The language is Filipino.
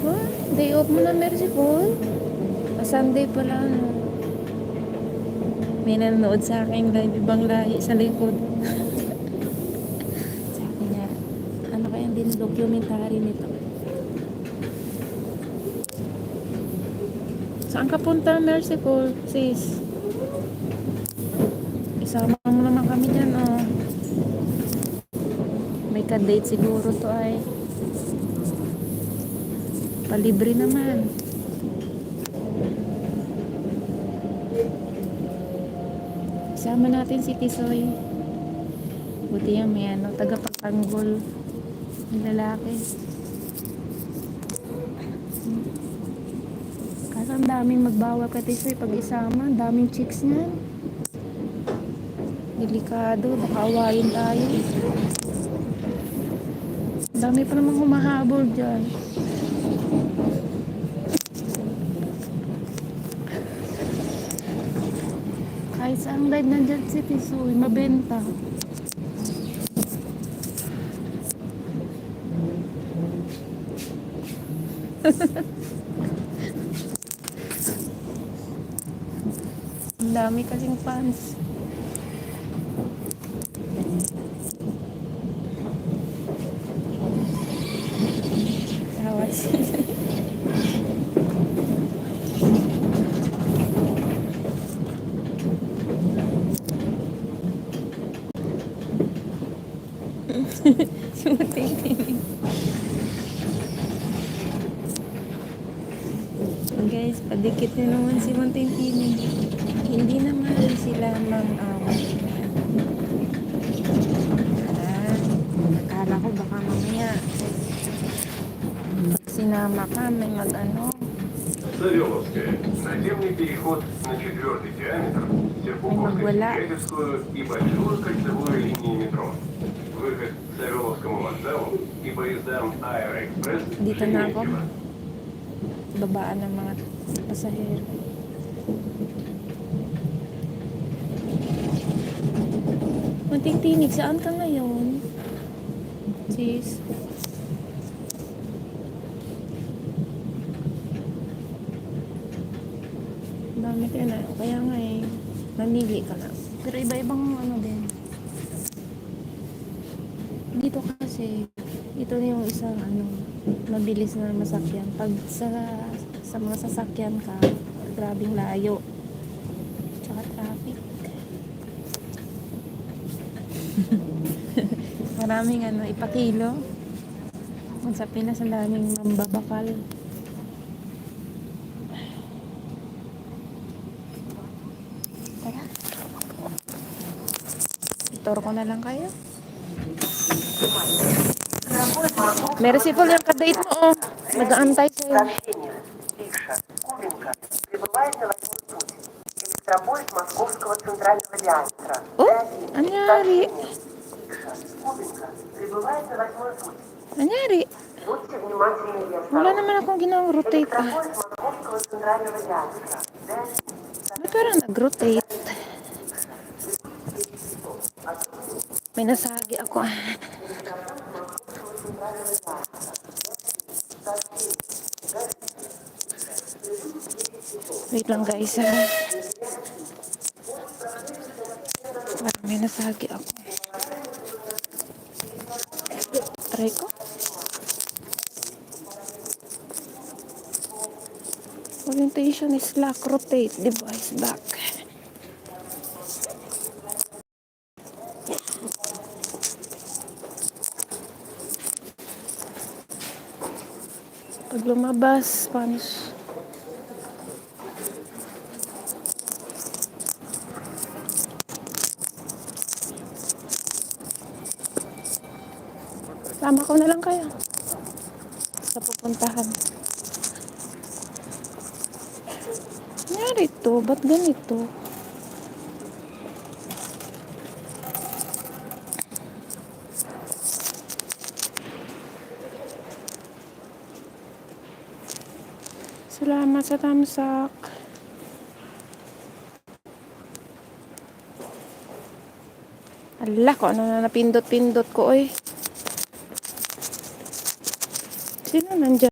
Ba? Day off mo na, Merciful? Sunday pala, ano? May nanonood sa akin live, ibang lahi sa likod. Sabi niya, ano kaya din documentary nito? Saan ka punta, Merciful, sis? Isama mo naman kami dyan, oh. May ka-date siguro to ay. Palibre naman. Isama natin si Tisoy. Buti yan, may ano, tagapagtanggol. Yung lalaki. Kasi ang daming magbawal ka, Tisoy, pag isama. Ang daming chicks niyan. Delikado, baka awayin tayo. Ang dami pa namang humahabol dyan. Kahit saan live nandyan si Tisoy, mabenta. Ang dami kasing fans. Tawas. Sumunting-tinig. Guys, padikit na naman si Munting-tinig. Hindi naman sila mang-away. Akala ko baka mamaya pag sinama ka, may mag-ano. Савеловская. Наземный переход на 4-й диаметр, Серпуховско-Тимирязевскую и Большую кольцевую линии метро. Выход к Савеловскому вокзалу и поездам Аэроэкспресс Dito na ako. Шереметьево. Babaan ng mga pasahero. Munting-tinig, saan ka ngayon? Sis? Dami ka na. Kaya nga eh, namili ka na. Pero iba-ibang ano din. Dito kasi, ito na yung isang ano, mabilis na masakyan. Pag sa mga sasakyan ka, grabing layo. Tsaka traffic. Maraming ano, ipakilo. Kung sa Pinas, ang daming mambabakal. Tara. Itor ko na lang kayo. Merciful yung ka-date mo, oh. Nag-aantay sa'yo. Электропоезд московского центрального диаметра. Oh, anyari? Прибывает на 8-й путь. Anyari? Будьте внимательны и Wala осторожны. naman akong ginawang rotate, ah. Электропоезд московского центрального диаметра. Ba't parang nag-rotate? May nasagi ako, ah. Wait lang guys, ah. Parang may nasagi ako. Try ko. Orientation is lock, rotate, device back. Pag lumabas, Spanish. Sama ko na lang kayo sa pupuntahan. Nangyari to? Ba't ganito? Salamat sa tamsak. Ala, ko ano na napindot-pindot ko, oy. Sino nandyan?